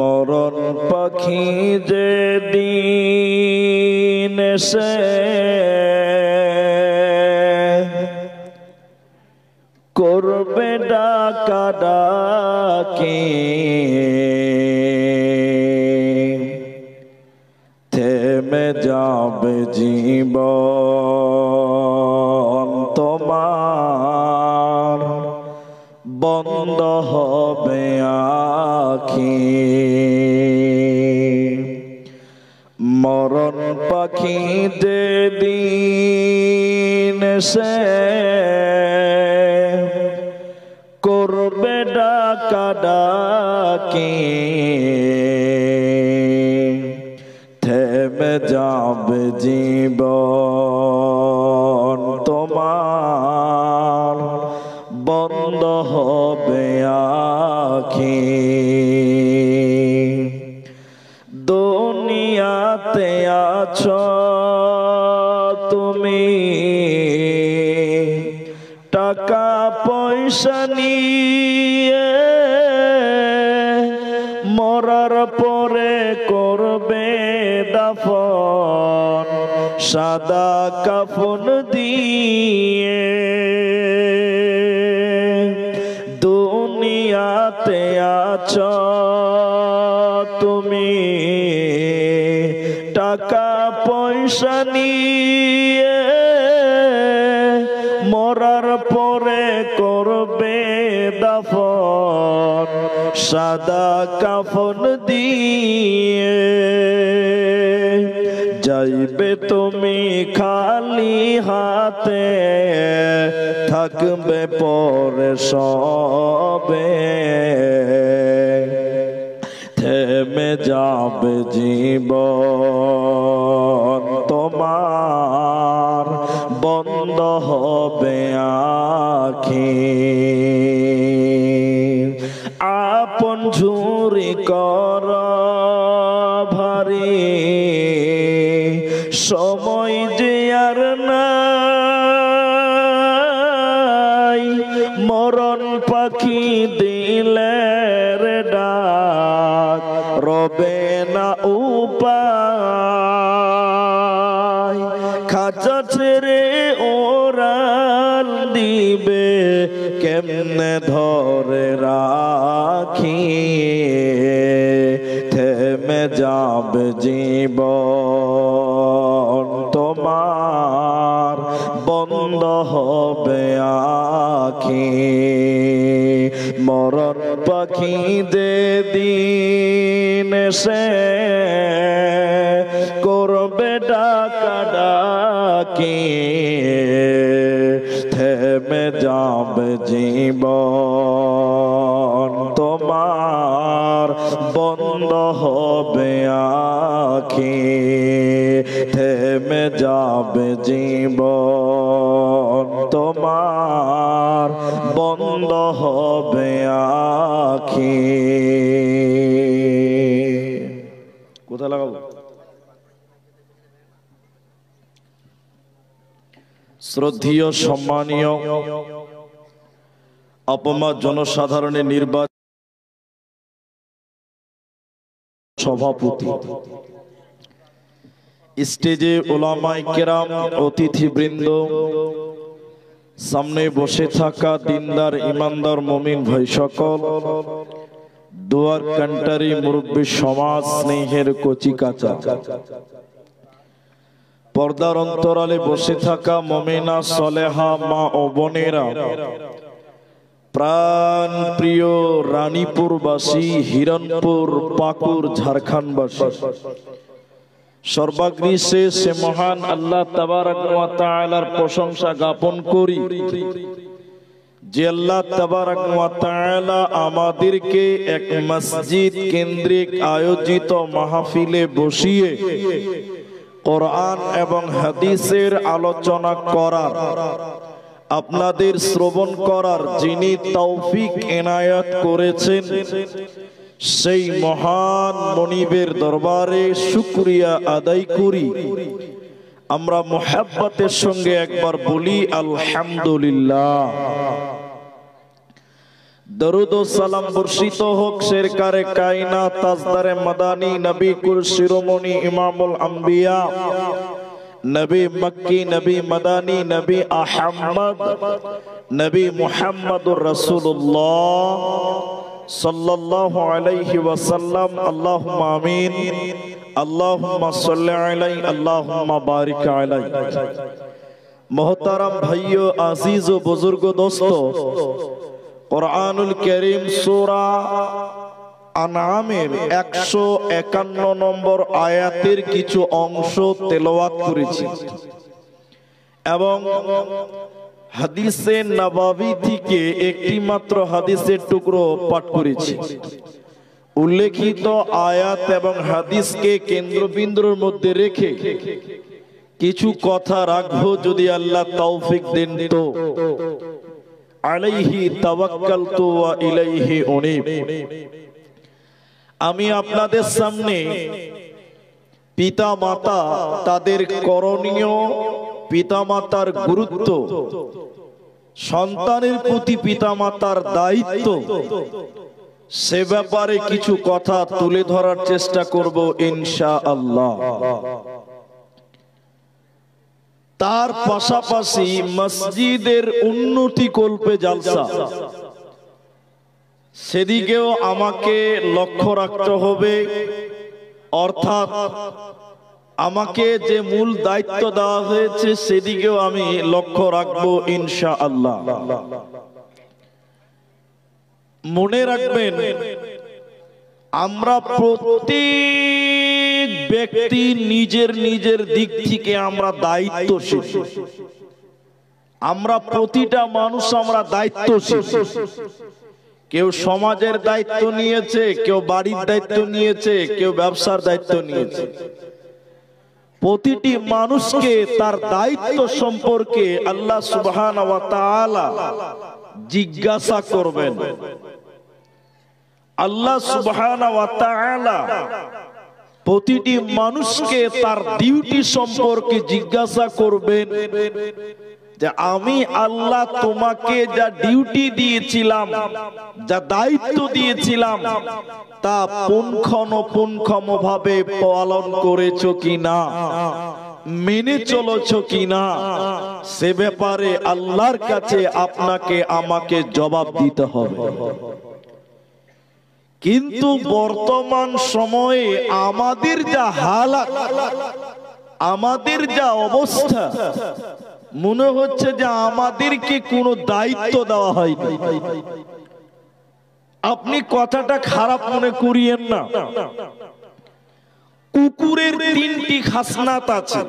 মরণ পাখি যে দিন এসে করবে ডাকাডাকি, থেমে যাবে জীবন তোমার, বন্ধ হবে আখি। মরণ পাখি যে দিন এসে করবে ডাকাডাকি, থেমে যাবে জীবন তোমার, বন্ধ হবে আখি। দুনিয়াতে আছো তুমি টাকা পয়সা নিয়ে, মরার পরে করবে দাফন সাদা কাফন দিয়ে। দুনিয়াতে আছো তুমি টাকা পয়সা নিয়ে, মরার পরে করবে দাফন সাদা কাফন দিয়ে। যাইবে তুমি খালি হাতে, থাকবে পরে সবে, থেমে যাবে জীবন তোমার, বন্ধ হবে আখি। আপন ঝুরি কর ভারী, সময় যে আর নাই, মরণ পাখি দিলে রে ডাক, রবে না উপায়। খাঁচা ছেড়ে ওরাল দিবে, কেমনে ধরে রাখি, থেমে যাবে জীবন তোমার, বন্ধ হবে আখি। মরণ পাখি যে দিন এসে করবে ডাকাডাকি, থেমে যাবে জীবন তোমার, বন্ধ হবে আখি। থেমে যাবে জীবন তোমার, বন্ধ হবে আখি। কোথায় লাগাবো? শ্রদ্ধেয় সম্মানীয় অপমা জনসাধারণের নির্বাচন সভাপতি, স্টেজে ওলামায়ে কেরাম, অতিথিবৃন্দ, সামনে বসে থাকা দিনদার ইমানদার মুমিন ভাই সকল, দুয়ার কান্টারি মুরব্বী সমাজ, স্নেহের কচি কাঁচা, পর্দার অন্তরালে বসে থাকা মুমিনা সলেহা মা ও বোনেরা, প্রাণ প্রিয় রানীপুরবাসী, হিরণপুর, পাকুর, ঝাড়খণ্ডবাসী, সর্বাগ্রে সে মহান আল্লাহ তাবারক ওয়া তাআলার প্রশংসা জ্ঞাপন করি যে আল্লাহ তাবারক ওয়া তাআলা আমাদেরকে এক মসজিদ কেন্দ্রিক আয়োজিত মাহফিলে বসিয়ে কোরআন এবং হাদিসের আলোচনা করার, আপনাদের শ্রবণ করার যিনি তৌফিক এনায়েত করেছেন, সেই মহান মনিবের দরবারে শুকরিয়া আদায় করি। আমরা মুহাব্বতের সঙ্গে একবার বলি আলহামদুলিল্লাহ। দরুদ ও সালাম বর্ষিত হোক সরকারে কায়নাত তাজদারে মাদানী নবী কুল শিরোমণি ইমামুল আম্বিয়া নবী মক্কি নবী মাদানী নবী আহমদ নবী মুহাম্মদুর রাসূলুল্লাহ সাল্লাল্লাহু আলাইহি ওয়াসাল্লাম। আল্লাহুম্মা আমিন। আল্লাহুম্মা সাল্লি আলাইহি আল্লাহুম্মা বারিক আলাইহি। मोहतरम भाइयों, आजीज व बुजुर्गो, दोस्तों, कुरानुल करीम सूरा আনআমের 151 নম্বর আয়াতের কিছু অংশ তেলাওয়াত করেছি এবং হাদিসে নববী থেকে একটি মাত্র হাদিসের টুকরো পাঠ করেছি। উল্লেখিত আয়াত এবং হাদিসকে কেন্দ্রবিন্দুর মধ্যে রেখে কিছু কথা রাখবো, যদি আল্লাহ তৌফিক দেন তো। আলাইহি তাওয়াক্কালতু ওয়া ইলাইহি উনীব। আমি আপনাদের সামনে পিতা মাতা, তাদের করণীয়, পিতা মাতার গুরুত্ব, সন্তানের প্রতি পিতা মাতার দায়িত্ব, সে ব্যাপারে কিছু কথা তুলে ধরার চেষ্টা করব ইনশাআল্লাহ। তার পাশাপাশি মসজিদের উন্নতি কল্পে জালসা, সেদিকেও আমাকে লক্ষ্য রাখতে হবে। অর্থাৎ আমাকে যে মূল দায়িত্ব দেওয়া হয়েছে সেদিকেও আমি লক্ষ্য রাখবো ইনশাআল্লাহ। মনে রাখবেন, আমরা প্রত্যেক ব্যক্তি নিজের নিজের দিক থেকে আমরা দায়িত্বশীল। আমরা প্রতিটা মানুষ আমরা দায়িত্বশীল। কেউ সমাজের দায়িত্ব নিয়েছে, কেউ বাড়ির দায়িত্ব নিয়েছে, কেউ ব্যবসার দায়িত্ব নিয়েছে। প্রতিটি মানুষকে তার দায়িত্ব সম্পর্কে আল্লাহ সুবহানাহু ওয়া তাআলা জিজ্ঞাসা করবেন। আল্লাহ সুবহানাহু ওয়া তাআলা প্রতিটি মানুষকে তার ডিউটি সম্পর্কে জিজ্ঞাসা করবেন যে আমি আল্লাহ তোমাকে যা ডিউটি দিয়েছিলাম, যা দায়িত্ব দিয়েছিলাম, তা পুঙ্খানুপুঙ্খভাবে পালন করেছো কিনা, মেনে চলেছো কিনা, সে ব্যাপারে আল্লাহর কাছে আপনাকে আমাকে জবাব দিতে হবে। কিন্তু বর্তমান সময়ে আমাদের যা হালাত, আমাদের যা অবস্থা, মনে হচ্ছে যে আমাদেরকে কোনো দায়িত্ব দেওয়া হয়নি। আপনি কথাটা খারাপ মনে করিয়েন না। কুকুরের 3টি খাসনাত আছে।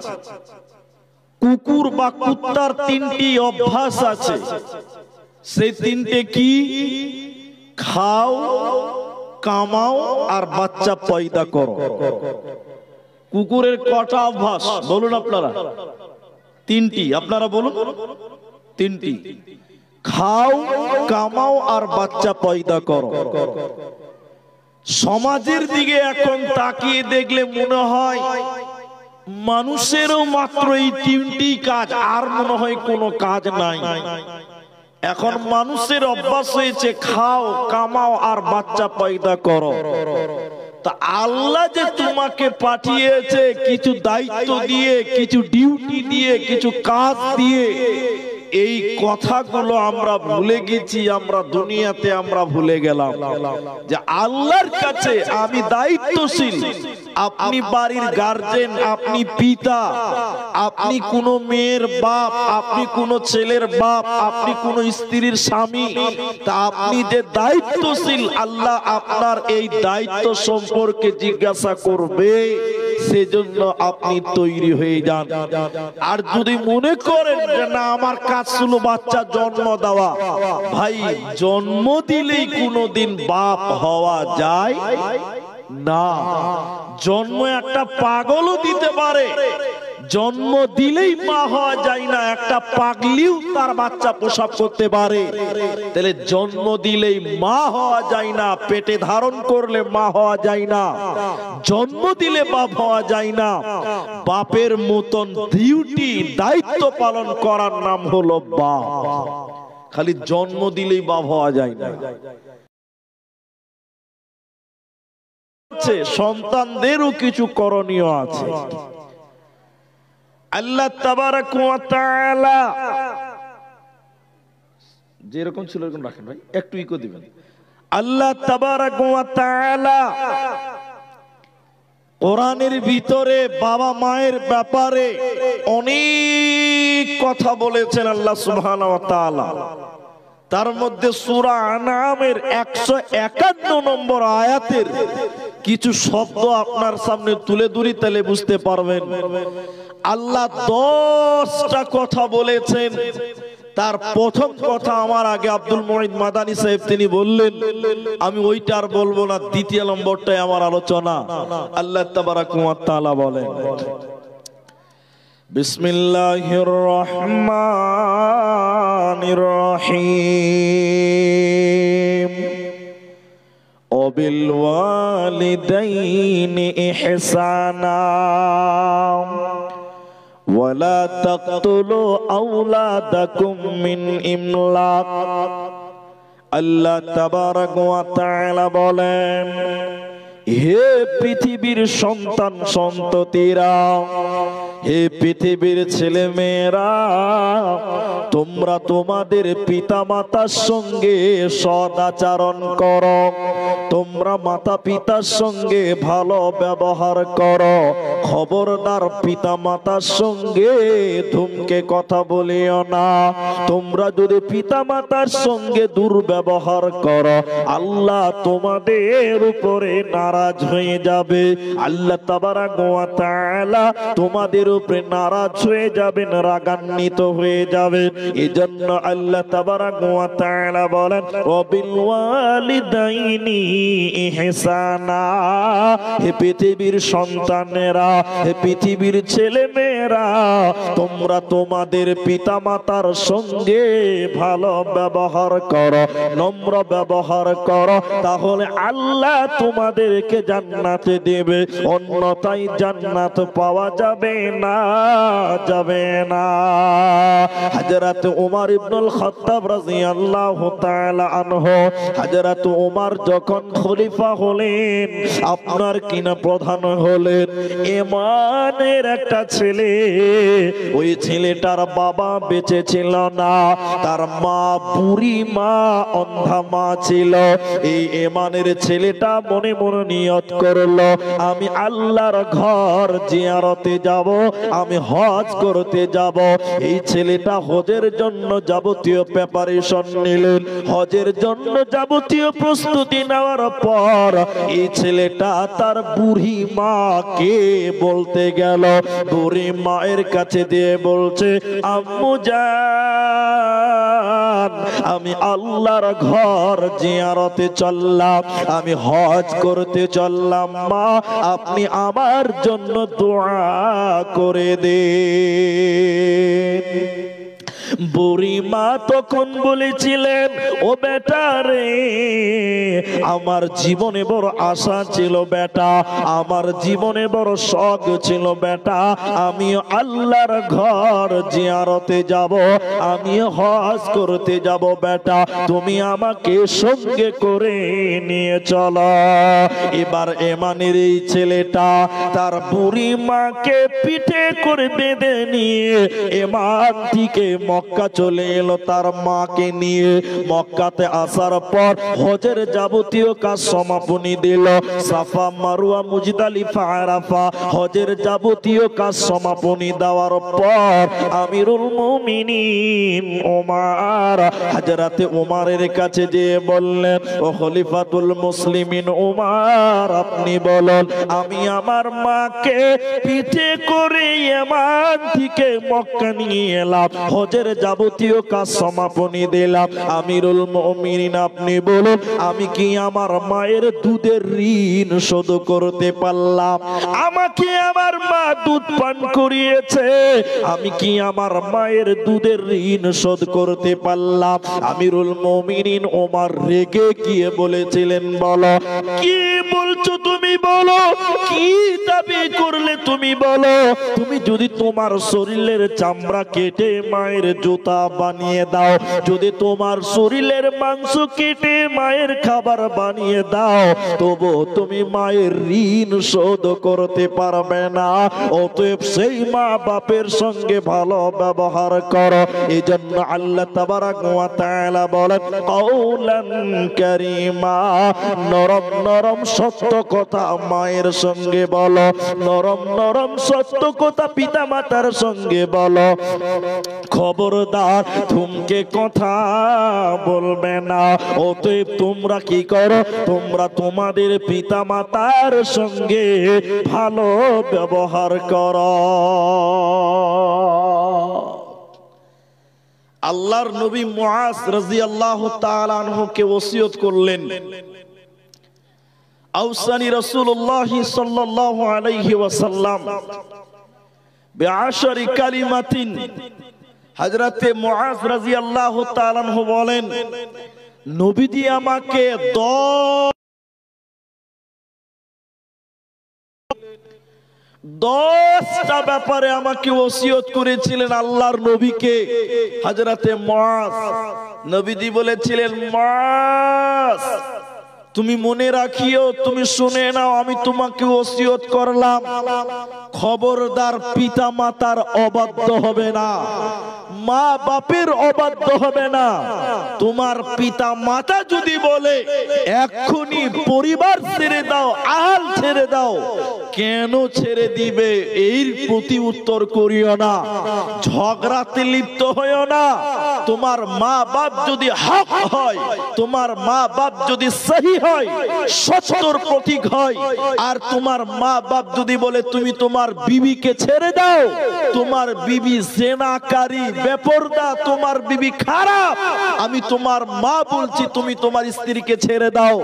কুকুর বা কুত্তার 3টি অভ্যাস আছে। সেই 3টে কি? খাও, কামাও আর বাচ্চা পয়দা করো। কুকুরের কটা অভ্যাস বলুন আপনারা? 3টি। আপনারা বলুন। 3টি। খাও, কামাও আর বাচ্চা পয়দা করো। সমাজের দিকে এখন তাকিয়ে দেখলে মনে হয় মানুষেরও মাত্র এই 3টি কাজ, আর মনে হয় কোনো কাজ নাই। এখন মানুষের অভ্যাস হয়েছে খাও, কামাও আর বাচ্চা পয়দা করো। তা আল্লাহ যে তোমাকে পাঠিয়েছে কিছু দায়িত্ব দিয়ে, কিছু ডিউটি দিয়ে, কিছু কাজ দিয়ে, এই কথাগুলো আমরা ভুলে গেছি। আমরা দুনিয়াতে আমরা ভুলে গেলাম যে আল্লাহর কাছে আমি দায়িত্বশীল। আপনি বাড়ির গার্জেন, আপনি পিতা, আপনি কোন মেয়ের বাপ, আপনি কোন ছেলের বাপ, আপনি কোন স্ত্রীর স্বামী, তা আপনি যে দায়িত্বশীল, আল্লাহ আপনার এই দায়িত্ব সম্পর্কে জিজ্ঞাসা করবে। সেজন্য আপনি তৈরি হয়ে যান। আর যদি মনে করেন যে না আমার কাজ ছিল বাচ্চা জন্ম দেওয়া, ভাই জন্ম দিলেই কোনোদিন বাপ হওয়া যায় না। জন্ম একটা পাগলও দিতে পারে, জন্ম দিলেই মা হওয়া যায় না। একটা পাগলিও তার বাচ্চা প্রসব করতে পারে। তাহলে জন্ম দিলেই মা হওয়া যায় না, পেটে ধারণ করলে মা হওয়া যায় না, জন্ম দিলে বাপ হওয়া যায় না। বাপের মতন ডিউটি, দায়িত্ব পালন করার নাম হলো বাপ। খালি জন্ম দিলেই বাপ হওয়া যায় না, সন্তানদেরও কিছু করণীয় আছে। আল্লাহ তাবারাক ওয়া তাআলা যেরকম ছিল এরকম রাখেন ভাই, একটু ইকো দিবেন। আল্লাহ তাবারাক ওয়া তাআলা কোরআনের ভিতরে বাবা মায়ের ব্যাপারে অনেক কথা বলেছেন আল্লাহ সুবহানাহু ওয়া তাআলা। তার মধ্যে সূরা আনআমের 151 নম্বর আয়াতের কিছু শব্দ আপনার সামনে তুলে ধরি, তাহলে বুঝতে পারবেন। আল্লাহ 10টা কথা বলেছেন। তার প্রথম কথা আমার আগে আব্দুল মুঈদ মাদানী সাহেব তিনি বললেন, আমি ওইটা আর বলবো না, দ্বিতীয় নম্বরটাই আমার আলোচনা। আল্লাহ তাবারাক ওয়া তাআলা বলেন, বিসমিল্লাহির রহমানির রহিম ওয়াবিল ওয়ালিদাইনি ইহসানা ওয়ালা তাকতুলু আওলাদাকুম মিন ইমলাক। আল্লাহ তাবারাক ওয়া তাআলা বলেন, হে পৃথিবীর সন্তান সন্ততিরা, হে পৃথিবীর ছেলে মেয়েরা, তোমরা তোমাদের পিতা মাতার সঙ্গে সদাচরণ করো, তোমরা মাতা পিতার সঙ্গে ভালো ব্যবহার করো। খবরদার পিতা মাতার সঙ্গে ধুমকে কথা বলিও না। তোমরা যদি পিতা মাতার সঙ্গে দুর্ব্যবহার করো, আল্লাহ তোমাদের উপরে নারাজ হয়ে যাবে। আল্লাহ তাবারাক ওয়া তাআলা তোমাদের উপরে নারাজ হয়ে যাবেন, রাগান্বিত হয়ে যাবেন। এজন্য আল্লাহ তাবারাক ওয়া তাআলা বলেন, ওয়াবিল ওয়ালিদাইনি ইহসানা। হে পৃথিবীর সন্তানেরা, হে পৃথিবীর ছেলে মেয়েরা, তোমরা তোমাদের পিতা মাতার সঙ্গে ভালো ব্যবহার করো, নম্র ব্যবহার করো, তাহলে আল্লাহ তোমাদেরকে জান্নাতে দেবে, অন্যথায় জান্নাত পাওয়া যাবে না, যাবে না। হযরত ওমর ইবনুল খাত্তাব রাদিয়াল্লাহু তাআলা আনহু, হযরত ওমর যখন খলিফা হলেন, আপনার কিনা প্রধান হলেন, ইমানের একটা ছেলে, ওই ছেলেটার বাবা বেঁচে ছিল না, তার মা বুড়ি মা, অন্ধা মা ছিল। এই ইমানের ছেলেটা মনে মনে নিয়ত করলো, আমি আল্লাহর ঘর জিয়ারতে যাব, আমি হজ করতে যাব। এই ছেলেটা হজের জন্য যাবতীয় প্রিপারেশন নিলেন। হজের জন্য যাবতীয় প্রস্তুতি নেওয়ার পর এই ছেলেটা তার বুড়ি মাকে বলতে গেল, বুড়ি মায়ের কাছে দিয়ে বলছে, আম্মু জান, আমি আল্লাহর ঘর জিয়ারতে চললাম, আমি হজ করতে চললাম, মা আপনি আমার জন্য দোয়া করে দেন। বুড়ি মা তখন বলেছিলেন, ও বেটা রে, আমার জীবনে বড় আশা ছিল বেটা, আমার জীবনে বড় শখ ছিল বেটা, আমি আল্লাহর ঘর জিয়ারতে যাব, আমি হজ করতে যাব বেটা, তুমি আমাকে সঙ্গে করে নিয়ে চলো। এবার এমানের এই ছেলেটা তার বুড়ি মাকে পিঠে করে বেঁধে নিয়ে এমান থেকে মক্কা চলে এলো তার মাকে নিয়ে। মক্কাতে আসার পর হজের যাবতীয় কাজ সমাপনী দিল। সাফা মারওয়া মুজদালিফা আরাফা হজের যাবতীয় কাজ সমাপনী দেওয়ার পর আমিরুল মুমিনিন ওমর হযরতে ওমরের কাছে যেয়ে বললেন, ও খলিফাতুল মুসলিমিন ওমর, আপনি বলুন, আমি আমার মাকে পিঠে করে ইয়ামান থেকে মক্কা নিয়ে এলাম, হজের যাবতীয় কাজ সমাপনী দিলাম, আমিরুল মুমিনিন আপনি বলুন, আমি কি আমার মায়ের দুধের ঋণ শোধ করতে পারলাম? আমাকে আমার মা দুধ পান করিয়েছে, আমি কি আমার মায়ের দুধের ঋণ শোধ করতে পারলাম? আমিরুল মুমিনিন ওমর রেগে গিয়ে বলেছিলেন, বলো কি বলছো তুমি? বলো, কি দাবি করলে তুমি বলো। তুমি যদি তোমার শরীরের চামড়া কেটে মায়ের জুতা বানিয়ে দাও, যদি তোমার শরীরের মাংস কেটে মায়ের খাবার বানিয়ে দাও, তবু তুমি মায়ের ঋণ শোধ করতে পারবে না। অতএব সেই মা বাপের সঙ্গে ভালো ব্যবহার করো। এই জন্য আল্লাহ তাবারাক ওয়া তাআলা বলেন, কাওলান কারীমা, নরম নরম সত্য কথা মায়ের সঙ্গে বলো, নরম নরম সত্য কথা পিতা মাতার সঙ্গে বলো। খবরদার থমকে কথা বলবে না। অতএব তোমরা কি করো, তোমরা তোমাদের পিতা মাতার সঙ্গে ভালো ব্যবহার করো। আল্লাহর নবী মুআজ রাদিয়াল্লাহু তাআলা আনহুকে ওসিয়ত করলেন, আওসানি রাসূলুল্লাহ সাল্লাল্লাহু আলাইহি ওয়াসাল্লাম বিআশরি কালিমাতিন। হযরতে মুআজ রাদিয়াল্লাহু তাআলা আনহু বলেন, নবীজি আমাকে 10টা ব্যাপারে আমাকে ওসিয়ত করেছিলেন আল্লাহর নবীকে। হযরতে মুআজ, নবীজি বলেছিলেন, মুআজ তুমি মনে রাখিও, তুমি শুনে নাও, আমি তোমাকে ওসিয়ত করলাম, খবরদার পিতা মাতার অবাধ্য হবে না, মা বাপের অবাধ্য হবে না। তোমার পিতা মাতা যদি বলে এক্ষুনি পরিবার ছেড়ে দাও, আহাল ছেড়ে দাও, কেন ছেড়ে দিবে এর প্রতি উত্তর করিও না, ঝগড়াতে লিপ্ত হইও না। তোমার মা বাপ যদি হক হয়, তোমার মা বাপ যদি সহি হয়, সত্যর প্রতীক হয়, আর তোমার মা বাপ যদি বলে তুমি তোমার বিবিকে ছেড়ে দাও, তোমার বিবি জেনাকারী বেপরদা, তোমার বিবি খারাপ, আমি তোমার মা বলছি তুমি তোমার স্ত্রীকে ছেড়ে দাও।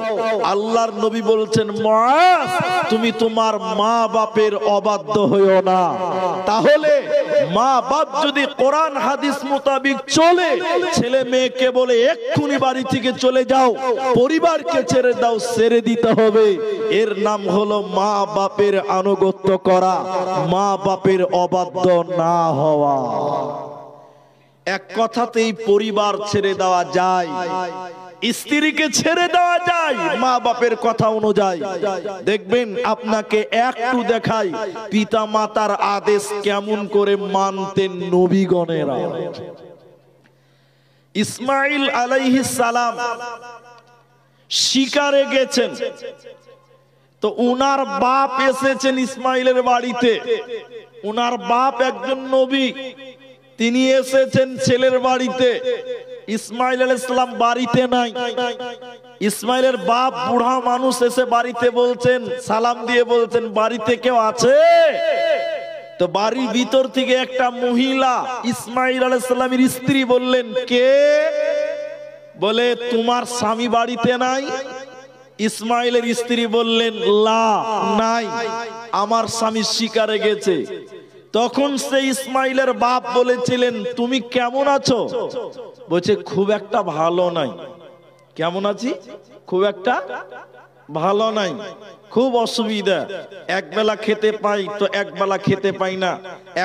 আল্লাহর নবী বলছেন, মুআজ তুমি তোমার মা বাপের অবাধ্য হইও না। তাহলে মা বাপ যদি কোরআন হাদিস মোতাবেক চলে, ছেলে মেয়েকে বলে এক্ষুনি বাড়ি থেকে চলে যাও, পরিবারকে ছেড়ে দাও, ছেড়ে দিতে হবে। এর নাম হলো মা বাপের আনুগত্য করা, মা বাপের অবাধ্য না হওয়া। এক কথাতেই পরিবার ছেড়ে দেওয়া যায়, স্ত্রীকে ছেড়ে দেওয়া যায় মা বাপের কথা অনুযায়ী। দেখবেন আপনাকে একটু দেখাই পিতা মাতার আদেশ কেমন করে মানতেন নবীগণেরা। ইসমাইল আলাইহিস সালাম শিকারে গেছেন, তো উনার বাপ এসেছেন ইসমাইলের বাড়িতে। উনার বাপ একজন নবী, তিনি এসেছেন ছেলের বাড়িতে। ইসমাইল আলাইহিস সালাম বাড়িতে নাই। ইসমাইলের বাপ বুড়া মানুষ এসে বাড়িতে বলছেন, সালাম দিয়ে বলছেন, বাড়িতে কেউ আছে? তো বাড়ির ভিতর থেকে একটা মহিলা ইসমাইল আলাইহিস সালামের স্ত্রী বললেন, কে? বলে তোমার স্বামী বাড়িতে নাই? ইসমাইলের স্ত্রী বললেন, লা, নাই, আমার স্বামী শিকারে গেছে। তখন সে ইসমাইলের বাপ বলেছিলেন, তুমি কেমন আছো? বলছে, খুব একটা ভালো নাই। কেমন আছি? খুব একটা ভালো নাই, খুব অসুবিধা, একবেলা খেতে পাই তো একবেলা খেতে পাই না,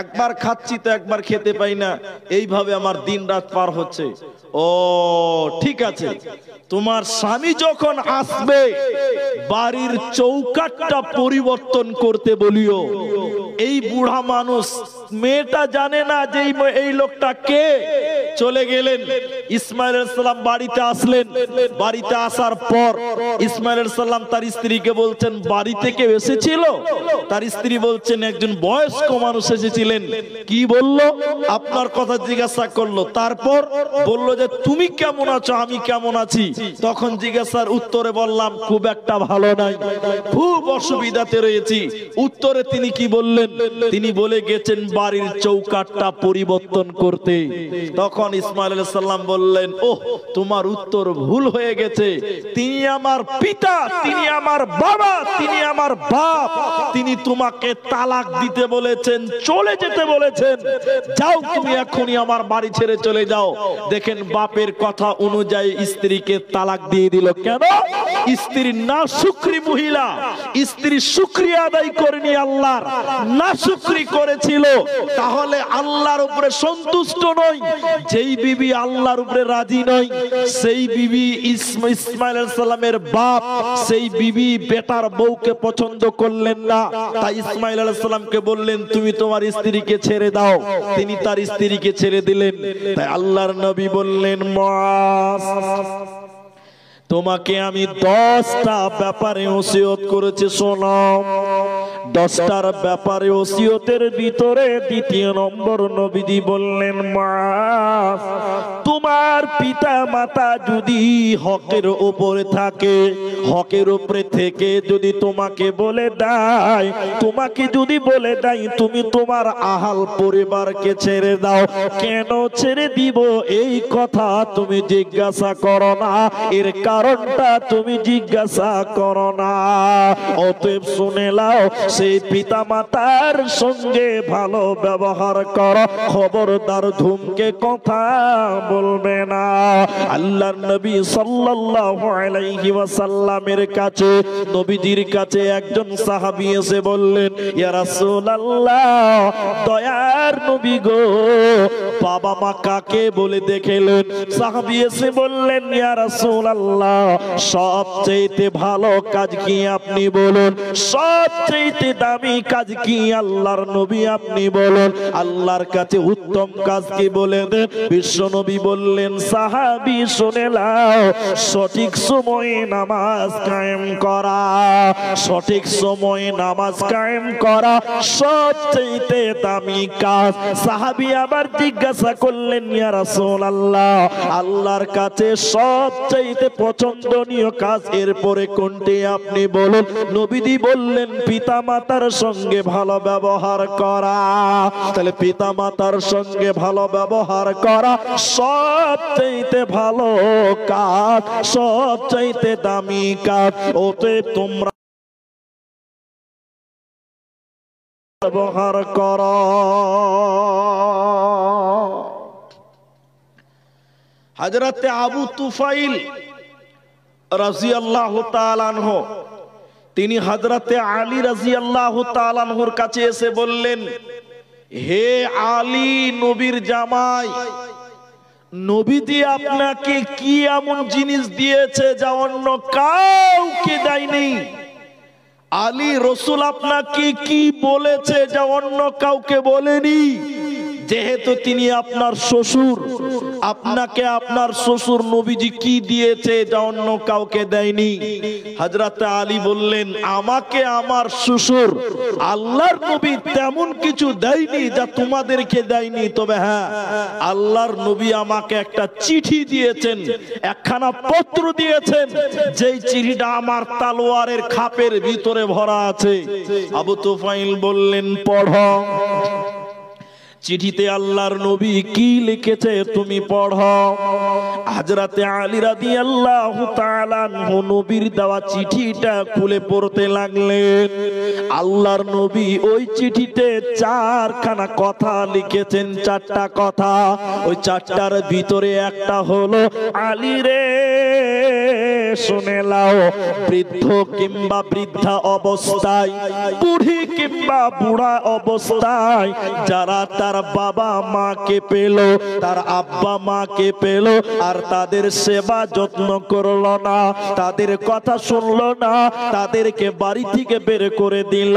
একবার খাচ্ছি তো একবার খেতে পাই না, এইভাবে আমার দিন রাত পার হচ্ছে। ও ঠিক আছে, তোমার স্বামী যখন আসবে বাড়ির চৌকাঠটা পরিবর্তন করতে বলিও। এই বুড়া মানুষ, মেয়েটা জানে না যে এই লোকটা কে। চলে গেলেন। ইসমাইল আলাইহিস সালাম বাড়িতে আসলেন। বাড়িতে আসার পর ইসমাইল আলাইহিস সালাম তার স্ত্রীকে বলছেন, বাড়িতে কেউ এসেছিল? তার স্ত্রী বলছেন, একজন বয়স্ক মানুষ এসেছিলেন। কি বলল? আপনার কথা জিজ্ঞাসা করলো, তারপর বলল যে তুমি কেমন আছো, আমি কেমন আছি। তখন জিজ্ঞাসার উত্তরে বললাম, খুব একটা ভালো নাই, খুব অসুবিধাতে রয়েছি। উত্তরে তিনি কি বললেন? তিনি বলে গেছেন বাড়ির চৌকাঠটা পরিবর্তন করতে। তখন তখন ইসমাঈল আলাইহিস সালাম বললেন, ওহ তোমার উত্তর ভুল হয়ে গেছে, তিনি আমার পিতা, তিনি আমার বাবা, তিনি আমার বাপ, তিনি তোমাকে তালাক দিতে বলেছেন, চলে যেতে বলেছেন, যাও তুমি এখনই আমার বাড়ি ছেড়ে চলে যাও। দেখেন বাপের কথা অনুযায়ী স্ত্রীকে তালাক দিয়ে দিল। কেন? স্ত্রী নাশুকরি মহিলা, স্ত্রী শুকরিয়া আদায় করেনি, আল্লাহর নাশুকরি করেছিল, তাহলে আল্লাহর উপরে সন্তুষ্ট নয়। যেই বিবি আল্লাহর উপরে রাজি নয়, সেই বিবি ইসমাঈল আলাইহিস সালামের বাপ সেই বিবি বেটার বউকে পছন্দ করলেন না, তাই ইসমাঈল আলাইহিস সালামকে বললেন তুমি তোমার স্ত্রীকে ছেড়ে দাও। তিনি তার স্ত্রীকে ছেড়ে দিলেন। তাই আল্লাহর নবী বললেন, মুআজ তোমাকে আমি 10টা ব্যাপারে ওসিয়ত করেছি, শোনো। 10টার ব্যাপারে ওসিয়তের ভিতরে দ্বিতীয় নম্বর নবীজি বললেন, মুআজ তোমার পিতা মাতা যদি হকের উপরে থাকে, হকের উপরে থেকে যদি তোমাকে বলে দেয়, তোমাকে যদি বলে দেয় তুমি তোমার আহাল পরিবারকে ছেড়ে দাও, কেন ছেড়ে দিব এই কথা তুমি জিজ্ঞাসা করো না, এর কারণটা তুমি জিজ্ঞাসা করো না। অতএব শুনে নাও, সেই পিতা মাতার সঙ্গে ভালো ব্যবহার করো, খবরদার ধুমকে কথা বলবে না। আল্লাহর নবী সাল্লাল্লাহু আলাইহি ওয়াসাল্লামের কাছে, নবীজির কাছে একজন সাহাবী এসে বললেন, ইয়া রাসূলুল্লাহ, দয়ার নবী গো, বাবা মা কাকে বলে দেখলেন? সাহাবী এসে বললেন, ইয়া রাসূলুল্লাহ, সবচেয়ে ভালো কাজ কি আপনি বলুন, সবচেয়ে দামি কাজ কি আল্লাহর নবী আপনি বলুন, আল্লাহর কাছে উত্তম কাজ কি বলে দেন। বিশ্ব নবী বললেন, সাহাবী শুনে নাও, সঠিক সময়ে নামাজ কায়েম করা, সঠিক সময়ে নামাজ কায়েম করা সবচেয়ে দামি কাজ। সাহাবী আবার জিজ্ঞাসা করলেন, ইয়া রাসূলুল্লাহ, আল্লাহর কাছে সবচেয়ে পছন্দনীয় কাজ এরপরে কোনটি আপনি বলুন। নবীজি বললেন, পিতা মাতার সঙ্গে ভালো ব্যবহার করা। তাহলে পিতা মাতার সঙ্গে ভালো ব্যবহার করা সবচেয়ে ভালো কাজ, সবচেয়ে দামি কাজ। ওতে তোমরা ব্যবহার করো। হযরতে আবু তুফাইল রাদিয়াল্লাহু তাআলা আনহু, তিনি হযরতে আলী রাদিয়াল্লাহু তাআলা আনহুর কাছে এসে বললেন, হে আলী, নবীর জামাই, নবীজি আপনাকে কি এমন জিনিস দিয়েছে যা অন্য কাউকে দেয়নি? আলী, রাসূল আপনাকে কি বলেছে যা অন্য কাউকে বলেনি? যেহেতু তিনি আপনার শ্বশুর, আপনাকে আপনার শ্বশুর নবীজি কি দিয়েছে যা অন্য কাউকে দেয়নি? হযরত আলী বললেন, আমাকে আমার শ্বশুর আল্লাহর নবী তেমন কিছু দেয়নি যা তোমাদেরকে দেয়নি, তবে হ্যাঁ, আল্লাহর নবী আমাকে একটা চিঠি দিয়েছেন, একখানা পত্র দিয়েছেন, যেই চিঠিটা আমার তলোয়ারের খাপের ভিতরে ভরা আছে। আবু তুফাইল বললেন, পড়ো। চিঠিতে আল্লাহর নবী কি লিখেছে তুমি পড়ো। হযরতে আলী রাদিয়াল্লাহু তাআলা আনহু নবীর দেওয়া চিঠিটা খুলে পড়তে লাগলেন। আল্লাহর নবী ওই চিঠিতে 4খানা কথা লিখেছেন, 4টা কথা। ওই 4টার ভিতরে একটা হলো, আলী রে শুনে নাও, বৃদ্ধ কিংবা বৃদ্ধা অবস্থায়, বুড়ি কিংবা বুড়া অবস্থায় যারা তার বাবা মাকে পেল, তার আব্বা মাকে পেল, আর তাদের সেবা যত্ন করলো না, তাদের কথা শুনলো না, তাদেরকে বাড়ি থেকে বের করে দিল।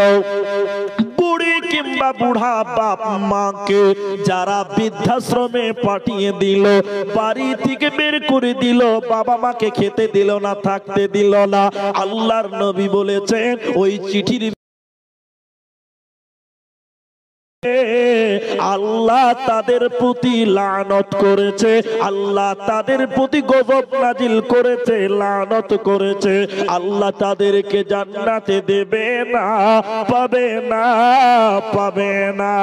বুড়ি কিংবা বুড়া বাপ মাকে যারা বৃদ্ধাশ্রমে পাঠিয়ে দিল, বাড়ি থেকে বের করে দিল, বাবা মাকে খেতে দিল না, থাকতে দিল না, আল্লাহর নবী বলেছেন ওই চিঠির আল্লাহ তাদের প্রতি লানত করেছে, আল্লাহ তাদের প্রতি গজব নাজিল করেছে, লানত করেছে। আল্লাহ তাদেরকে জান্নাতে দেবে না, পাবে না, পাবে না।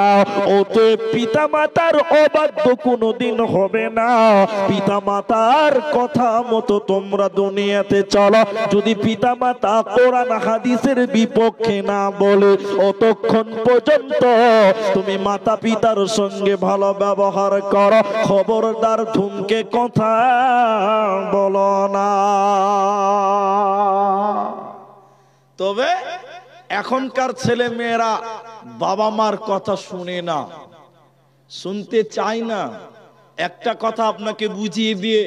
ওতে পিতা মাতার অবাধ্য কোনোদিন হবে না। পিতা মাতার কথা মতো তোমরা দুনিয়াতে চলো। যদি পিতা মাতা কোরআন হাদিসের বিপক্ষে না বলে, অতক্ষণ পর্যন্ত তুমি মাতা পিতার সঙ্গে ভালো ব্যবহার করো। খবরদার ধুমকে কথা বলো না। তবে এখনকার ছেলে মেয়েরা বাবা মার কথা শুনে না, শুনতে চায় না। একটা কথা আপনাকে বুঝিয়ে দিয়ে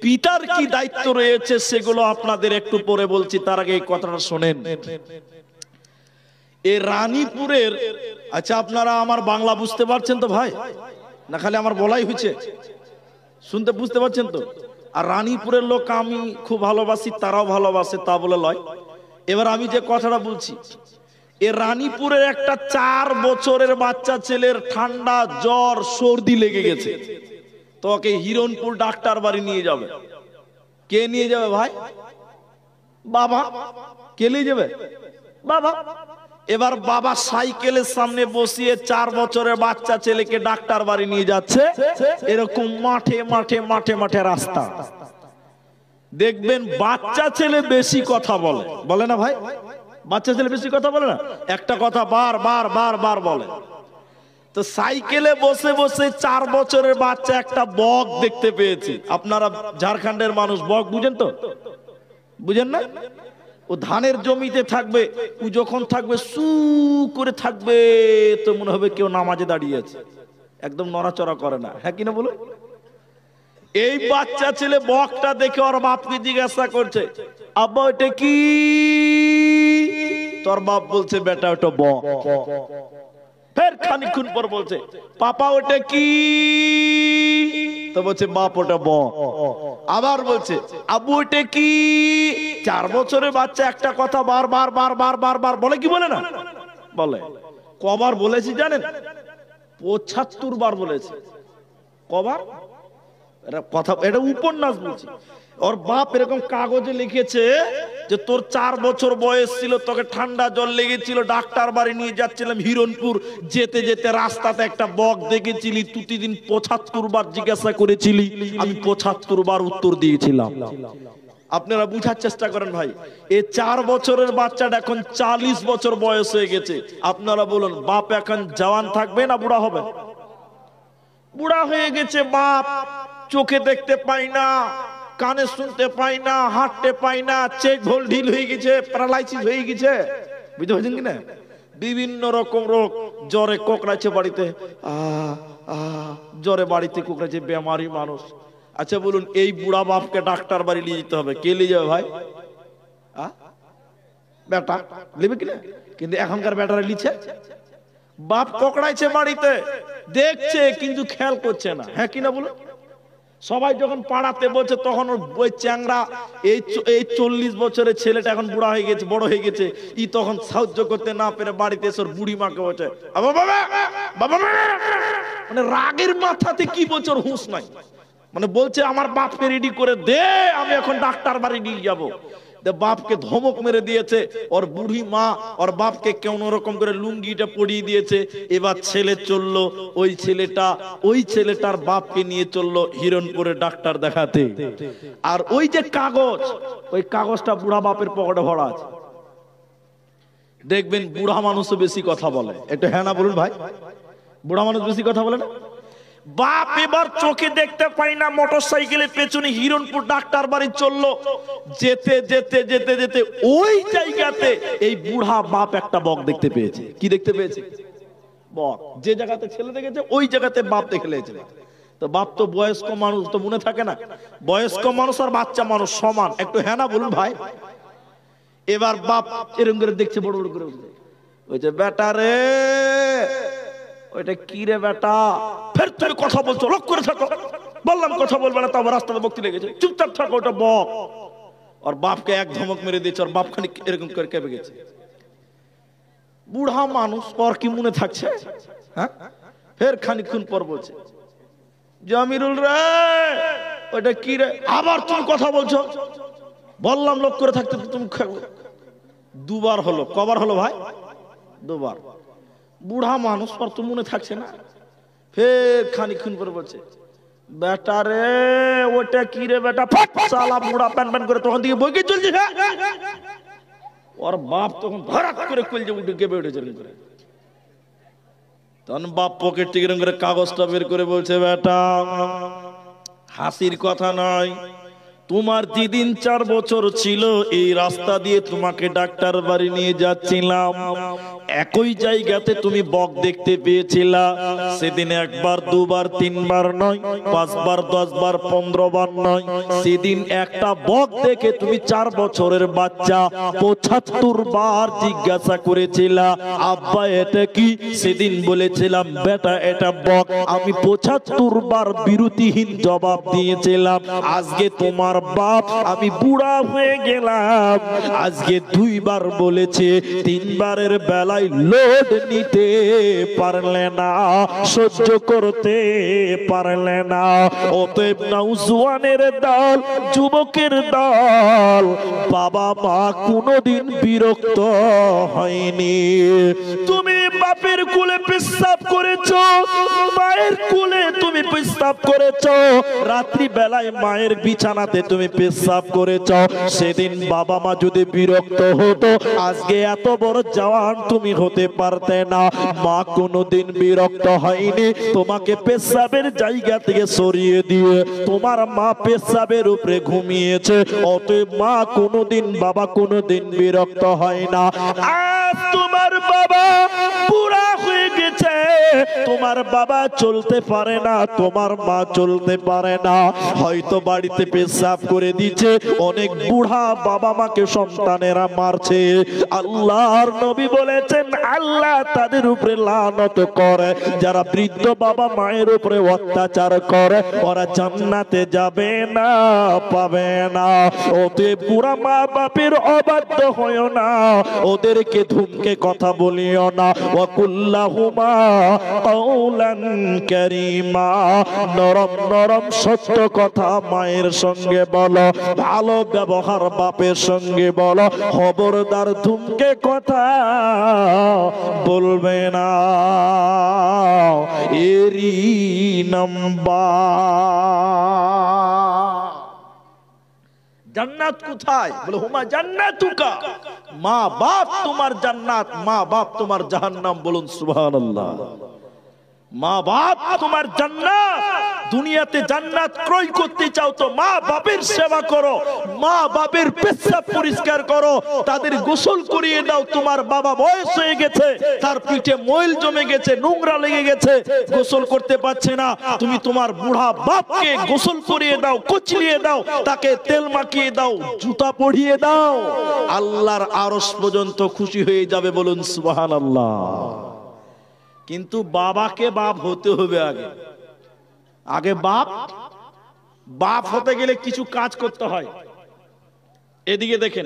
পিতার কি দায়িত্ব রয়েছে সেগুলো আপনাদের একটু পরে বলছি, তার আগে এই কথাটা শোনেন। এই রানীপুরের, আচ্ছা আপনারা আমার বাংলা বুঝতে পারছেন তো ভাই, না খালি আমার বলাই হয়েছে? শুনতে বুঝতে পারছেন তো? আর রানীপুরের লোক আমি খুব ভালোবাসি, তারাও ভালোবাসে, তা বলে লয়। এবার আমি যে কথাটা বলছি, এ রানীপুরের একটা 4 বছরের বাচ্চা ছেলের ঠান্ডা জ্বর সর্দি লেগে গেছে, তো ওকে হিরণপুর ডাক্তার বাড়ি নিয়ে যাবে। কে নিয়ে যাবে ভাই? বাবা। কে নিয়ে যাবে? বাবা। এবার বাবা সাইকেলের সামনে বসিয়ে 4 বছরের বাচ্চা ছেলেকে ডাক্তার বাড়ি নিয়ে যাচ্ছে। এরকম মাঠে মাঠে মাঠে মাঠে রাস্তা, দেখবেন বাচ্চা ছেলে বেশি কথা বলে, বলে না ভাই? বাচ্চা ছেলে বেশি কথা বলে না, একটা কথা বার বার বার বার বলে। তো সাইকেলে বসে বসে 4 বছরের বাচ্চা একটা বক দেখতে পেয়েছে। আপনারা ঝাড়খণ্ডের মানুষ, বক বুঝেন তো? বুঝেন না? ও ধানের জমিতে থাকবে, ও যখন থাকবে সু করে থাকবে, তো মনে হবে কেউ নামাজে দাঁড়িয়ে আছে, একদম নড়াচড়া করে না। হ্যাঁ কিনা বলো? এই বাচ্চা ছেলে বকটা দেখে ওর বাপকে জিজ্ঞাসা করছে, আব্বা ওটা কি? তোর বাপ বলছে, বেটা ওটা বক। ফের খানিকক্ষণ পর বলছে, পাপা ওটা কি? তো বলছে, বাপ ওটা বক। আবার বলছে, আব্বু ওটা কি? 4 বছরের বাচ্চা একটা কথা বারবার বারবার বারবার বলে, কি বলে না? বলে। কবার বলেছি জানেন? 75 বার বলেছে। কবার? কথা, এটা উপন্যাস বলছি। ওর বাপ এরকম কাগজে লিখেছে যে তোর 4 বছর বয়স ছিল, তোকে ঠান্ডা জ্বর লেগেছিল, ডাক্তার বাড়ি নিয়ে যাচ্ছিলাম হিরণপুর, যেতে যেতে রাস্তাতে একটা বক দেখেছিলি, প্রতিদিন 75 বার জিজ্ঞাসা করেছিলি, আমি 75 বার উত্তর দিয়েছিলাম। আপনারা বুঝার চেষ্টা করেন ভাই, এই 4 বছরের বাচ্চাটা এখন 40 বছর বয়স হয়ে গেছে। আপনারা বলুন, বাপ এখন জওয়ান থাকবে না বুড়া হবে? বুড়া হয়ে গেছে বাপ, চোখে দেখতে পাই না, কানে শুনতে পাই না, হাঁটতে পাই না, চেক হোল ঢিল হয়ে গেছে, প্যারালাইসিস হয়ে গেছে। বুঝতে পারছেন কিনা? বিভিন্ন রকম রোগ, জ্বরে কোকড়াচ্ছে বাড়িতে, জ্বরে বাড়িতে কোকড়াচ্ছে, বেমারি মানুষ। আচ্ছা বলুন, এই বুড়া বাপকে ডাক্তার বাড়ি নিয়ে যেতে হবে, কে নিয়ে যাবে ভাই? বেটা নেবে কিনা? কিন্তু এখনকার বেটারা লিছে, বাপ কোকড়াইছে বাড়িতে, দেখছে কিন্তু খেয়াল করছে না। হ্যাঁ কিনা বলুন? সবাই যখন পাড়াতে বলছে, তখন ওই চ্যাংড়া, এই 40 বছরের ছেলেটা এখন বুড়া হয়ে গেছে, বড় হয়ে গেছে, ই তখন সাহায্য করতে না পেরে বাড়িতে এসে বুড়ি মাকে বলছে, মানে রাগের মাথাতে কি বলছে, ওর হুঁশ নাই। মানে বলছে, আমার বাপকে রেডি করে দে, আমি এখন ডাক্তার বাড়ি নিয়ে যাবো। বাপকে ধমক মেরে দিয়েছে, ওর বুড়ি মা ওর বাপকে কোন রকম করে লুঙ্গিটা পরিয়ে দিয়েছে। এবার ছেলে চললো, ওই ছেলেটার বাপকে নিয়ে চললো হিরণপুরে ডাক্তার দেখাতে। আর ওই যে কাগজ, ওই কাগজটা বুড়া বাপের পকেটে ভরা আছে। দেখবেন বুড়া মানুষও বেশি কথা বলে। একটু হ্যাঁ না বলুন ভাই, বুড়া মানুষ বেশি কথা বলে না? বাপ এবার চোখে দেখতে পাই না, মোটর সাইকেলের পেছনে হিরণপুর ডাক্তার বাড়ি চললো। যেতে যেতে যেতে যেতে ওই জায়গাতে এই বুড়া বাপ একটা বক দেখতে পেয়েছে। কি দেখতে পেয়েছে? বক। যে জায়গাতে ছেলে দেখেছে, ওই জায়গাতে বাপ দেখে লেগেছে। তো বাপ তো বয়স্ক মানুষ, তো মনে থাকে না? বয়স্ক মানুষ আর বাচ্চা মানুষ সমান। একটু হ্যাঁ না বলুন ভাই। এবার বাপ এরকম করে দেখছে, বড় বড় করে বলছে, বেটা রে ওইটা কি রে বেটা? ফের তুমি কথা বলছো, লক্ষ্য করে থাকো। বললাম কথা বলবে না, তারপর রাস্তাতে বকতে লেগেছে, চুপচাপ থাকো, ওটা বক। আর বাপকে এক ধমক মেরে দিয়েছে, আর বাপ খানিক এরকম করে কেঁপে গেছে। বুড়া মানুষ, পর কি মনে থাকছে? হ্যাঁ, ফের খানিকক্ষণ পর বলছে, জামিরুল রে ওটা কি রে, আবার তুমি কথা বলছো। বললাম লোক করে থাকতে, তুমি দুবার হলো। কবার হলো ভাই? দুবার। বুড়া মানুষ, পর তো মনে থাকছে না। ফের খানিকক্ষণ পর বলছে, বেটা রে ওটা কি রে বেটা, সালা বুড়া প্যান প্যান করে তখন দিকে বইকে চলছে। ওর বাপ তখন ধরাক করে কলজে উঠে কেঁপে উঠেছে করে। তখন বাপ পকেট থেকে করে কাগজটা বের করে বলছে, বেটা হাসির কথা নয়, তোমার যেদিন 4 বছর ছিল এই রাস্তা দিয়ে তোমাকে ডাক্তার বাড়ি নিয়ে যাচ্ছিলাম, একই জায়গাতে তুমি বক দেখতে পেয়েছিলা। সেদিন একবার, দুবার, 3 বার নয়, 5 বার, 10 বার, 15 বার নয়, সেদিন একটা বক দেখে তুমি 4 বছরের বাচ্চা 75 বার জিজ্ঞাসা করেছিলা, আব্বা এটা কি? সেদিন বলেছিলাম, বেটা এটা বক। আমি 75 বার বিরতিহীন জবাব দিয়েছিলাম। আজকে তোমার বাপ, আমি বুড়া হয়ে গেলাম, আজকে 2 বার বলেছে, 3 বারের বেলায় লোড নিতে পারলে না, সহ্য করতে পারলে না। অতএব নওজোয়ানের দল, যুবকের দল, বাবা মা কোনোদিন বিরক্ত হয়নি। তুমি বাপের কোলে পেশাব করেছো, মায়ের কোলে তুমি পেশাব করেছো, রাত্রি বেলায় মায়ের বিছানাতে তুমি পেশাব করেছো। সেদিন বাবা মা যদি বিরক্ত হতো, আজকে এত বড় জওয়ান তুমি হতে পারতে না। মা কোনোদিন বিরক্ত হয়নি, তোমাকে পেশাবের জায়গা থেকে সরিয়ে দিয়ে তোমার মা পেশাবের উপরে ঘুমিয়েছে। অতএব মা কোনোদিন, বাবা কোনোদিন বিরক্ত হয় না। আজ তোমার বাবা বুড়া হয়ে গেছে, তোমার বাবা চলতে পারে না, তোমার মা চলতে পারে না, হয়তো বাড়িতে পেশাব করে দিচ্ছে। অনেক বুড়া বাবা মাকে সন্তানেরা মারছে। আল্লাহর নবী বলেছেন, আল্লাহ তাদের উপরে লানত করে যারা বৃদ্ধ বাবা মায়ের উপরে অত্যাচার করে, ওরা জান্নাতে যাবে না, পাবে না। অতএব বুড়া মা বাপের অবাধ্য হয়ো না, ওদেরকে ধুমকে কথা বলিও না। ওয়াকুল্লাহুমা কাওলান কারীমা, নরম নরম সত্য কথা মায়ের সঙ্গে বলো, ভালো ব্যবহার বাপের সঙ্গে বলো, খবরদার ধুমকে কথা বলবে না। এরি নাম্বার জান্নাত কোথায়? বলে হুমা জান্নাতুকা, মা বাপ তোমার জান্নাত, মা বাপ তোমার জাহান্নাম। বলুন সুবহানাল্লাহ। মা বাপ তোমার জান্নাত। দুনিয়াতে জান্নাত ক্রয় করতে চাও তো মা বাপের সেবা করো, মা বাপের পেশাব পরিষ্কার করো, তাদের গোসল করিয়ে দাও। তোমার বাবা বয়স হয়ে গেছে, তার পিঠে ময়ল জমে গেছে, নোংরা লেগে গেছে, গোসল করতে পারছে না, তুমি তোমার বুড়া বাপকে গোসল করিয়ে দাও, কুচলিয়ে দাও, তাকে তেল মাখিয়ে দাও, জুতা পরিয়ে দাও। আল্লাহর আরশ পর্যন্ত খুশি হয়ে যাবে। বলুন সুবহানাল্লাহ। কিন্তু বাবাকে বাপ হতে হবে আগে। আগে বাপ হতে গেলে কিছু কাজ করতে হয়। এদিকে দেখেন,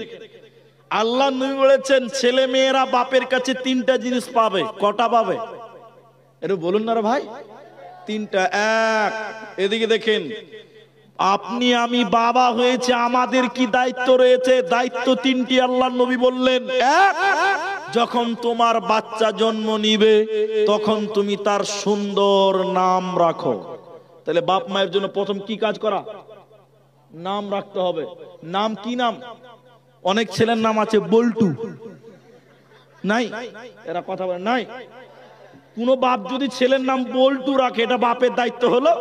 আল্লাহ নবী বলেছেন, ছেলে মেয়েরা বাপের কাছে 3টা জিনিস পাবে। কটা পাবে? একটু বলুন না রে ভাই। 3টা। 1, এদিকে দেখেন, আপনি আমি বাবা হয়েছে, আমাদের কি দায়িত্ব রয়েছে? দায়িত্ব 3টি আল্লাহ নবী বললেন। 1, যখন তোমার বাচ্চা জন্ম নিবে তখন তুমি তার সুন্দর নাম রাখো। তাহলে বাপ মায়ের জন্য প্রথম কি কাজ করা? নাম রাখতে হবে। নাম কি নাম? অনেক ছেলের নাম আছে বল্টু, নাই? এরা কথা বলে নাই। কোন বাপ যদি ছেলের নাম বল্টু রাখে, এটা বাপের দায়িত্ব হলো?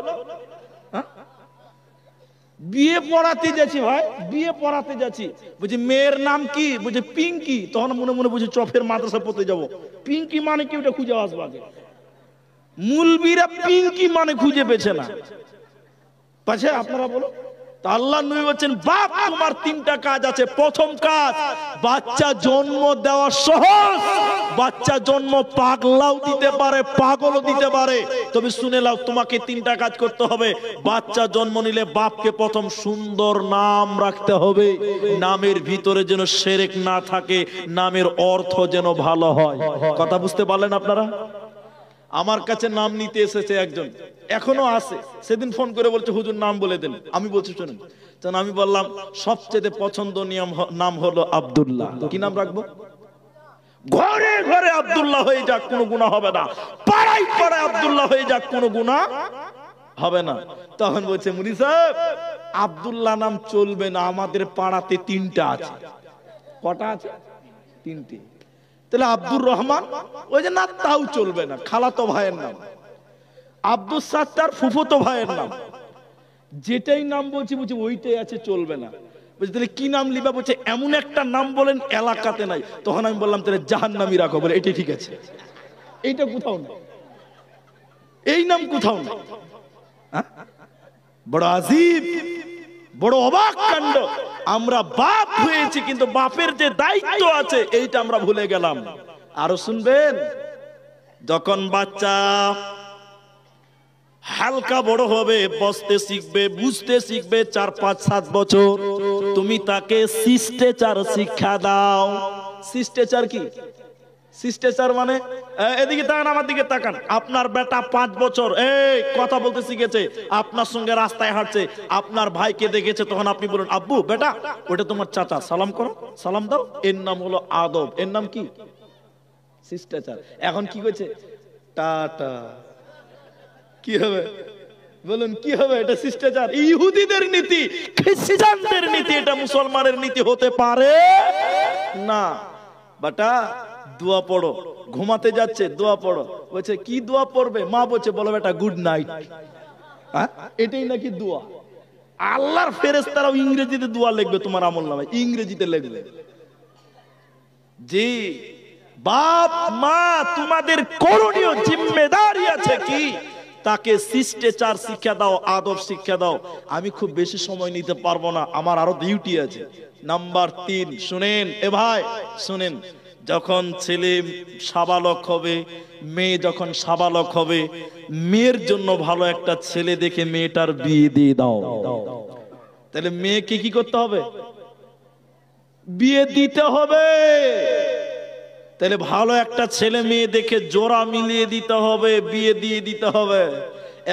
বিয়ে পড়াতে যাচ্ছি ভাই, বিয়ে পড়াতে যাচ্ছি, বুঝি মেয়ের নাম কি? বুঝি পিঙ্কি। তখন মনে মনে বুঝি চফের মাদ্রাসা পড়তে যাবো, পিঙ্কি মানে কি ওটা খুঁজে আসবো আগে। মুলবিরা পিঙ্কি মানে খুঁজে পেছে না, পাচ্ছে। আপনারা বলো। আল্লাহ নবী বলেন, বাপ তোমার 3টা কাজ আছে। প্রথম কাজ, বাচ্চা জন্ম দেওয়া সহজ। বাচ্চা জন্ম পাগলাও দিতে পারে, পাগলও দিতে পারে। তবে শুনে নাও, তোমাকে 3টা কাজ করতে হবে। বাচ্চা জন্ম নিলে বাপকে প্রথম সুন্দর নাম রাখতে হবে। নামের ভিতরে যেন শিরক না থাকে, নামের অর্থ যেন ভালো হয়। কথা বুঝতে পারলেন আপনারা? আমার কাছে নাম নিতে এসেছে একজন, এখনো আছে। সেদিন ফোন করে বলছে হুজুর নাম বলে দেন। আমি বলছি শোনেন, তখন আমি বললাম সবচেয়ে পছন্দনীয় নাম হলো আব্দুল্লাহ। কি নাম রাখবো? ঘরে ঘরে আব্দুল্লাহ হয়ে যাক, কোনো গুনাহ হবে না। পাড়ায় পাড়ায় আব্দুল্লাহ হয়ে যাক, কোনো গুনাহ হবে না। তখন বলছে মুনি সাহেব আব্দুল্লাহ নাম চলবে না, আমাদের পাড়াতে 3টা আছে। কটা আছে? 3টে। তাহলে আব্দুর রহমান, ওই যে না তাও চলবে না, খালাতো ভাইয়ের নাম। আব্দুল সাত্তার ফুফুতো ভাইয়ের নাম। যেটাই নাম বলছি বলছি ওইটাই আছে, চলবে না। বলছে তাহলে কি নাম লিবা? বলছে এমন একটা নাম বলেন এলাকাতে নাই। তখন আমি বললাম তাহলে জাহান্নামী রাখো। বলে এটাই ঠিক আছে, এইটা কোথাও না, এই নাম কোথাও না। বড় আজীব, বড় অবাক কাণ্ড। আমরা বাপ হয়েছি কিন্তু বাপের যে দায়িত্ব আছে এইটা আমরা ভুলে গেলাম। আরো শুনবেন, যখন বাচ্চা হালকা বড় হবে, বসতে শিখবে, বুঝতে শিখবে, 4, 5, 7 বছর, তুমি তাকে শিষ্টাচার শিক্ষা দাও। শিষ্টাচার কি? শিষ্টাচার মানে এদিকে তাকান, আমার দিকে তাকান। আপনার বেটা 5 বছর এই কথা বলতে শিখেছে, আপনার সঙ্গে রাস্তায় হাঁটছে, আপনার ভাইকে দেখেছে, তখন আপনি বলুন আব্বু বেটা ওটা তোমার চাচা, সালাম করো, সালাম দাও। এর নাম হলো আদব, এর নাম কি? শিষ্টাচার। এখন কি করছে? টাটা। কি হবে বলুন, কি হবে? এটা শিষ্টাচার। ইহুদিদের নীতি, খ্রিস্টানদের নীতি, এটা মুসলমানের নীতি হতে পারে না। বেটা দোয়া পড়ো, ঘুমাতে যাচ্ছে দোয়া পড়ো। বলছে কি দোয়া পড়বে? মা বলছে বলো বেটা গুড নাইট। এটাই নাকি দোয়া? আল্লাহর ফেরেশতারাও ইংরেজিতে দোয়া লিখবে তোমার আমলনামায়, ইংরেজিতে লিখবে। জি বাপ মা তোমাদের করণীয় জিম্মেদারি আছে কি? তাকে শিষ্টাচার শিক্ষা দাও, আদব শিক্ষা দাও। আমি খুব বেশি সময় নিতে পারবো না, আমার আরো ডিউটি আছে। নাম্বার 3 শুনেন, এ ভাই শুনেন, যখন ছেলে সাবালক হবে, মেয়ে যখন সাবালক হবে, মেয়ের জন্য ভালো একটা ছেলে দেখে মেয়েটার বিয়ে দিয়ে দাও। তাহলে মেয়েকে কি করতে হবে? বিয়ে দিতে হবে। তাহলে ভালো একটা ছেলে মেয়ে দেখে জোড়া মিলিয়ে দিতে হবে, বিয়ে দিয়ে দিতে হবে।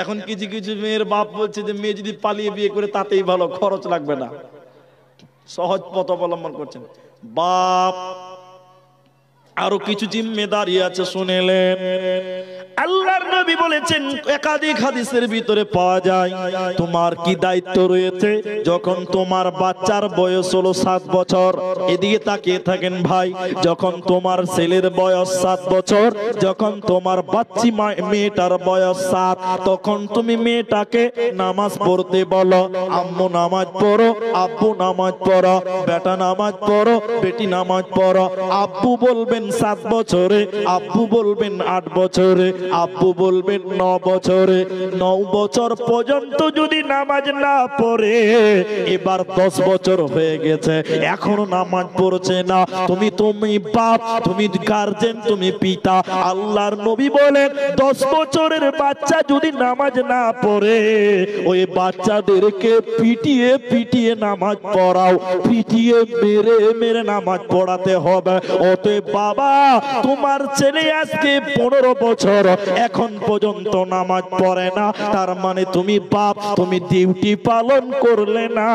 এখন কিছু কিছু মেয়ের বাপ বলছে যে মেয়ে যদি পালিয়ে বিয়ে করে তাতেই ভালো, খরচ লাগবে না। সহজ পথ অবলম্বন করছেন। বাপ আরো কিছু জিম্মেদারি আছে, শুনেলেন। আল্লাহর নবী বলেছেন, একাধিক হাদিসের ভিতরে পাওয়া যায়, তোমার কি দায়িত্ব রয়েছে যখন তোমার বাচ্চার বয়স হলো 7 বছর। এদিকে তাকিয়ে থাকেন ভাই, যখন তোমার ছেলের বয়স 7 বছর, যখন তোমার বাচ্চি মেয়েটার বয়স 7, তখন তুমি মেয়েটাকে নামাজ পড়তে বলো। আম্মু নামাজ পড়ো, আব্বু নামাজ পড়ো, বেটা নামাজ পড়ো, বেটি নামাজ পড়ো। আব্বু বলবেন 7 বছরে, আব্বু বলবেন 8 বছরে, আব্বু বলবেন 9 বছরে। 9 বছর পর্যন্ত যদি নামাজ না পড়ে, এবার 10 বছর হয়ে গেছে, এখনো নামাজ পড়ছে না, তুমি বাপ, তুমি গার্জেন, তুমি পিতা। আল্লাহর নবী বলেন 10 বছরের বাচ্চা যদি নামাজ না পড়ে, ওই বাচ্চাদেরকে পিটিয়ে পিটিয়ে নামাজ পড়াও, পিটিয়ে মেরে মেরে নামাজ পড়াতে হবে। অতএব বাবা, তোমার ছেলে আজকে 15 বছর এখন পর্যন্ত নামাজ পড়ে না, তার মানে তুমি বাপ, তুমি ডিউটি পালন করলে না,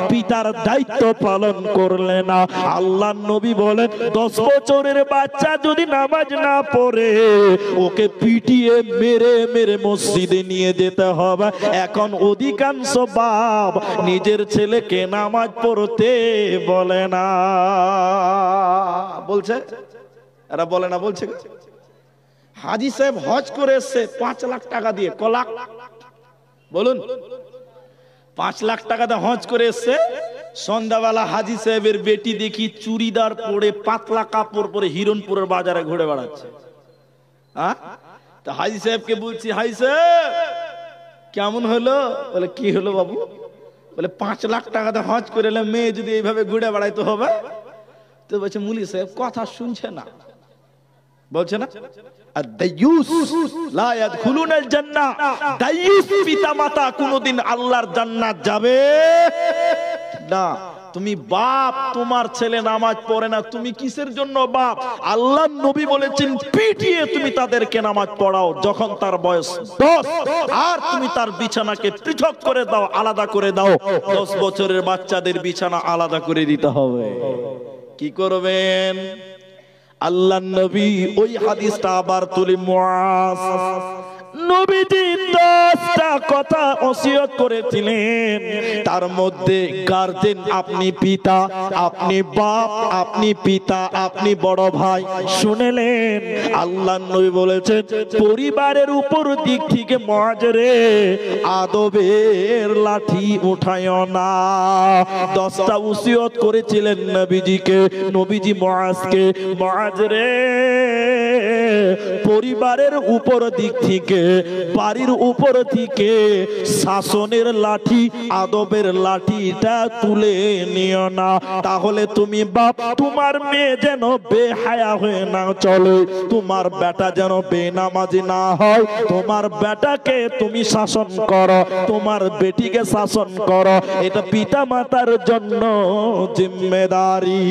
পিতার দায়িত্ব পালন করলে না। আল্লাহর নবী বলেন 10 বছরের বাচ্চা যদি নামাজ না পড়ে, ওকে পিটিয়ে মেরে মেরে মসজিদে নিয়ে যেতে হবে। এখন অধিকাংশ বাপ নিজের ছেলেকে নামাজ পড়তে বলে না, বলছে এরা বলে না, বলছে। হাজী সাহেব হজ করে এসছে 5 লাখ টাকা দিয়ে, ক লাখ বলুন? 5 লাখ টাকা দিয়ে হজ করে এসছে। সন্ধ্যাবেলা হাজী সাহেবের বেটি দেখি চুড়িদার পরে, পাতলা কাপড় পরে হিরণপুরের বাজারে ঘুরে বেড়াচ্ছে। তো হাজী সাহেবকে বলছি, হাজী সাহেব কেমন হলো? বলে কি হলো বাবু? বলে 5 লাখ টাকা দিয়ে হজ করে এলে, মেয়ে যদি এইভাবে ঘুরে বেড়াইতে হবে। তো বলছে মুলি সাহেব কথা শুনছে না, বলছে না, পিতা মাতা কোনদিন আল্লাহর জান্নাত যাবে না। তুমি বাপ, তোমার ছেলে নামাজ পড়ে না, তুমি কিসের জন্য বাপ? আল্লাহর নবী বলেছেন পিটিয়ে তুমি তাদেরকে নামাজ পড়াও যখন তার বয়স 10, আর তুমি তার বিছানাকে পৃথক করে দাও, আলাদা করে দাও। 10 বছরের বাচ্চাদের বিছানা আলাদা করে দিতে হবে। কি করবেন? আল্লাহর নবী ওই হাদিসটা আবার তুলি, মুআজ নবীজি 10টা কথা ওসিয়ত করেছিলেন, তার মধ্যে গার্জেন, আপনি পিতা, আপনি বাপ, আপনি পিতা, আপনি বড় ভাই, শুনেলেন আল্লাহর নবী বলেছেন পরিবারের উপর দিক থেকে মুআজ রে আদবের লাঠি উঠায়ও না। 10টা ওসিয়ত করেছিলেন নবীজিকে, নবীজি মুআজকে, মুআজ রে পরিবারের উপর দিক থেকে, বাড়ির উপর থেকে শাসনের লাঠি, আদবের লাঠিটা তুলে নিও না। তাহলে তুমি বাপ, তোমার মেয়ে যেন বেহায়া হয়ে না চলে, তোমার বেটা যেন বেনামাজি না হয়, তোমার বেটাকে তুমি শাসন করো, তোমার বেটিকে শাসন করো, এটা পিতা মাতার জন্য জিম্মেদারি।